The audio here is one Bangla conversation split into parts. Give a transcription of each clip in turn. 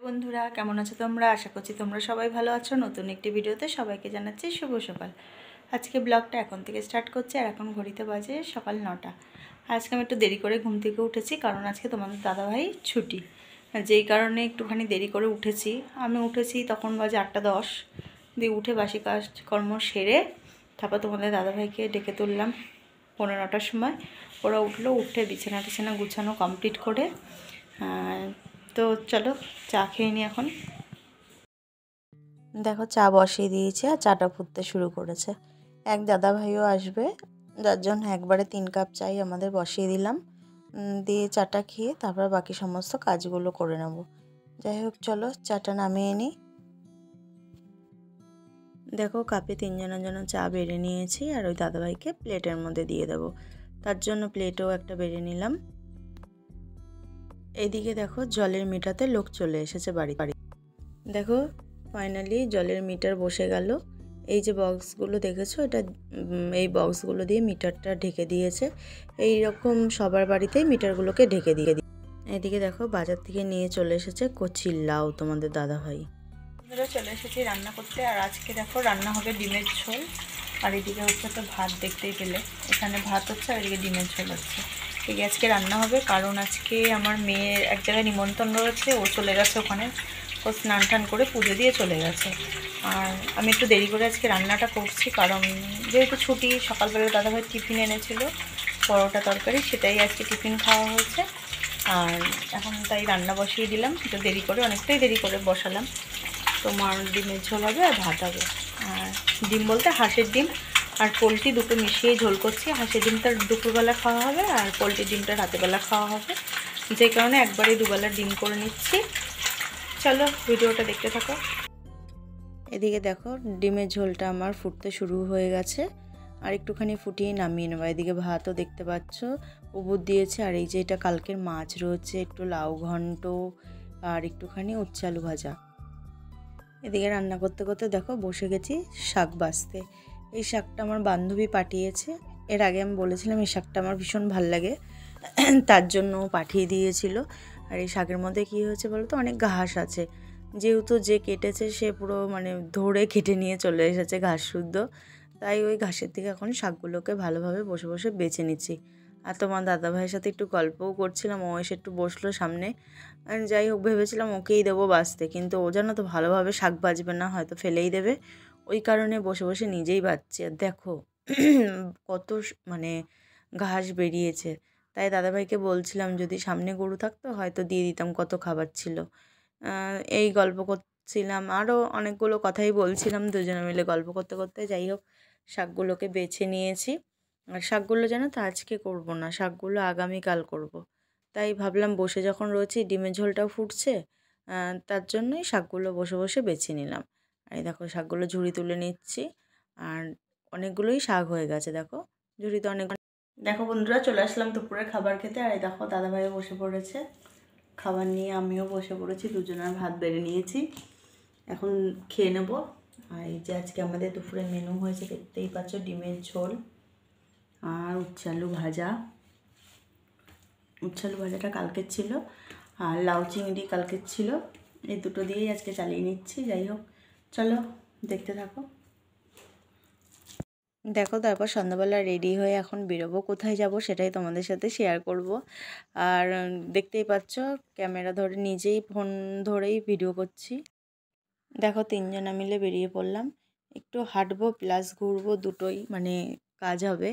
বন্ধুরা কেমন আছো তোমরা? আশা করছি তোমরা সবাই ভালো আছো। নতুন একটি ভিডিওতে সবাইকে জানাচ্ছি শুভ সকাল। আজকে ব্লগটা এখন থেকে স্টার্ট করছি আর এখন ঘড়িতে বাজে সকাল 9টা। আজকে আমি একটু দেরি করে ঘুম থেকে উঠেছি কারণ আজকে তোমাদের দাদাভাই ছুটি, যেই কারণে একটুখানি দেরি করে উঠেছি। আমি উঠেছি তখন বাজে 8টা 10, দিয়ে উঠে বাসি কাজকর্ম সেরে তারপর তোমাদের দাদাভাইকে ডেকে তুললাম 9:15টার সময়। ওরা উঠলো, উঠে বিছানা টিছানা গুছানো কমপ্লিট করে তো চলো চা খেয়ে নিই। এখন দেখো চা বসিয়ে দিয়েছে আর চাটা ফুটতে শুরু করেছে। এক দাদা ভাইও আসবে, যার জন্য একবারে 3 কাপ চাই আমাদের বসিয়ে দিলাম। দিয়ে চাটা খেয়ে তারপর বাকি সমস্ত কাজগুলো করে নেব। যাই হোক চলো চাটা নামিয়ে নিই। দেখো কাপে 3জনের জন্য চা বেড়ে নিয়েছি আর ওই দাদাভাইকে প্লেটের মধ্যে দিয়ে দেবো, তার জন্য প্লেটও একটা বেড়ে নিলাম। এইদিকে দেখো জলের মিটারতে লোক চলে এসেছে বাড়ি। দেখো ফাইনালি জলের মিটার বসে গেল। এই যে বক্সগুলো দেখেছো, এটা এই বক্সগুলো দিয়ে মিটারটা ঢেকে দিয়েছে। এই রকম সবার বাড়িতেই মিটারগুলোকে ঢেকে দিয়ে। এদিকে দেখো বাজার থেকে নিয়ে চলে এসেছে কচি লাউ তোমাদের দাদাভাই। চলে এসেছি রান্না করতে আর আজকে দেখো রান্না হবে ডিমের ঝোল। আর এদিকে হচ্ছে তো ভাত, দেখতেই পেলে এখানে ভাত হচ্ছে আর এদিকে ডিমের ঝোল হচ্ছে। এই আজকে রান্না হবে কারণ আজকে আমার মেয়ের এক জায়গায় নিমন্ত্রণ রয়েছে, ও চলে গেছে ওখানে। ও স্নান টান করে পুজো দিয়ে চলে গেছে। আর আমি একটু দেরি করে আজকে রান্নাটা করছি কারণ যেহেতু ছুটি, সকালবেলা দাদাভাই টিফিন এনেছিল পরোটা তরকারি, সেটাই আজকে টিফিন খাওয়া হয়েছে। আর এখন তাই রান্না বসিয়ে দিলাম, একটু দেরি করে, অনেকটাই দেরি করে বসালাম। তোমার ডিমের ঝোল হবে আর ভাত হবে। আর ডিম বলতে হাঁসের ডিম আর পোলট্রি দুটো মিশিয়ে ঝোল করছি। হাঁসের ডিমটা দুপুরবেলা খাওয়া হবে আর পোলট্রির ডিমটা রাতেরবেলা খাওয়া হবে, যে কারণে একবারে দুবেলা ডিম করে নিচ্ছি। চলো ভিডিওটা দেখতে থাকো। এদিকে দেখো ডিমের ঝোলটা আমার ফুটতে শুরু হয়ে গেছে আর একটুখানি ফুটিয়ে নামিয়ে নেবো। এদিকে ভাতও দেখতে পাচ্ছ উবুর দিয়েছে। আর এই যে এটা কালকের মাছ রয়েছে, একটু লাউ ঘন্ট আর একটুখানি উচ্ছে আলু ভাজা। এদিকে রান্না করতে করতে দেখো বসে গেছি শাক বাছতে। এই শাকটা আমার বান্ধবী পাঠিয়েছে। এর আগে আমি বলেছিলাম এই শাকটা আমার ভীষণ ভাল লাগে, তার জন্য পাঠিয়ে দিয়েছিল। আর এই শাকের মধ্যে কী হয়েছে বলো তো, অনেক ঘাস আছে। যেহেতু যে কেটেছে সে পুরো মানে ধরে কেটে নিয়ে চলে এসেছে ঘাস শুদ্ধ, তাই ওই ঘাসের থেকে এখন শাকগুলোকে ভালোভাবে বসে বসে বেছে নিচ্ছি। আর তোমার দাদাভাইয়ের সাথে একটু গল্পও করছিলাম, ও এসে একটু বসলো সামনে। যাই হোক ভেবেছিলাম ওকেই দেবো বাছতে, কিন্তু ও জানো তো ভালোভাবে শাক বাছবে না, হয়তো ফেলেই দেবে। ওই কারণে বসে বসে নিজেই বাছছি। আর দেখো কত মানে ঘাস বেরিয়েছে। তাই দাদাভাইকে বলছিলাম যদি সামনে গরু থাকতো হয়তো দিয়ে দিতাম, কত খাবার ছিল। এই গল্প করছিলাম, আরও অনেকগুলো কথাই বলছিলাম দুজনে মিলে গল্প করতে করতে। যাই হোক শাকগুলোকে বেছে নিয়েছি। আর শাকগুলো জানো তো আজকে করব না, শাকগুলো আগামীকাল করব। তাই ভাবলাম বসে যখন রয়েছি, ডিমের ঝোলটাও ফুটছে, তার জন্যই শাকগুলো বসে বসে বেছে নিলাম। আর এই দেখো শাকগুলো ঝুড়ি তুলে নিচ্ছি। আর অনেকগুলোই শাক হয়ে গেছে, দেখো ঝুড়িতে অনেক। দেখো বন্ধুরা চলে আসলাম দুপুরের খাবার খেতে। আর এই দেখো দাদাভাইও বসে পড়েছে খাবার নিয়ে, আমিও বসে পড়েছি, দুজনের ভাত বেড়ে নিয়েছি, এখন খেয়ে নেব। আর এই যে আজকে আমাদের দুপুরে মেনু হয়েছে দেখতেই পাচ্ছ, ডিমের ঝোল আর উচ্ছে আলু ভাজা। উচ্ছে আলু ভাজাটা কালকের ছিল আর লাউ চিংড়ি কালকের ছিল, এই দুটো দিয়েই আজকে চালিয়ে নিচ্ছি। যাই হোক চলো দেখতে থাকো। দেখো তারপর সন্ধ্যাবেলা রেডি হয়ে এখন বেরোবো, কোথায় যাব সেটাই তোমাদের সাথে শেয়ার করব। আর দেখতেই পাচ্ছ ক্যামেরা ধরে নিজেই ফোন ধরেই ভিডিও করছি। দেখো 3জনা মিলে বেরিয়ে পড়লাম, একটু হাঁটবো প্লাস ঘুরবো, দুটোই মানে কাজ হবে।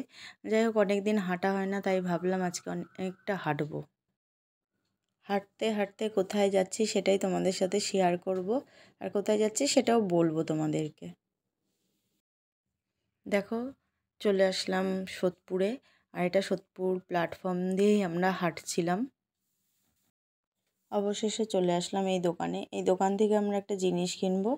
যাই হোক অনেক দিন হাঁটা হয় না, তাই ভাবলাম আজকে অনেকটা হাঁটবো। হাঁটতে হাঁটতে কোথায় যাচ্ছি সেটাই তোমাদের সাথে শেয়ার করব, আর কোথায় যাচ্ছি সেটাও বলবো তোমাদেরকে। দেখো চলে আসলাম সোদপুরে। আর এটা সোদপুর প্ল্যাটফর্ম দিয়েই আমরা হাঁটছিলাম। অবশেষে চলে আসলাম এই দোকানে। এই দোকান থেকে আমরা একটা জিনিস কিনবো,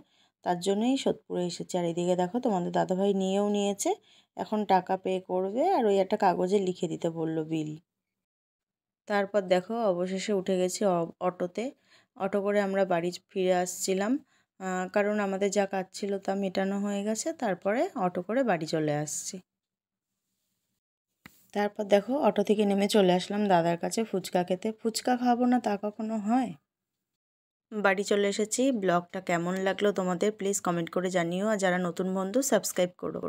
তার জন্যই সোদপুরে এসেছি। আর এদিকে দেখো তোমাদের দাদাভাই নিয়েও নিয়েছে, এখন টাকা পে করবে আর ওই একটা কাগজে লিখে দিতে বললো বিল। তারপর দেখো অবশেষে উঠে গেছি অটোতে। অটো করে আমরা বাড়ি ফিরে আসছিলাম, কারণ আমাদের যা কাজ ছিল তা মেটানো হয়ে গেছে। তারপরে অটো করে বাড়ি চলে আসছি। তারপর দেখো অটো থেকে নেমে চলে আসলাম দাদার কাছে ফুচকা খেতে। ফুচকা খাবো না তা কখনো হয়? বাড়ি চলে এসেছি। ব্লগটা কেমন লাগলো তোমাদের প্লিজ কমেন্ট করে জানিও, আর যারা নতুন বন্ধু সাবস্ক্রাইব করো।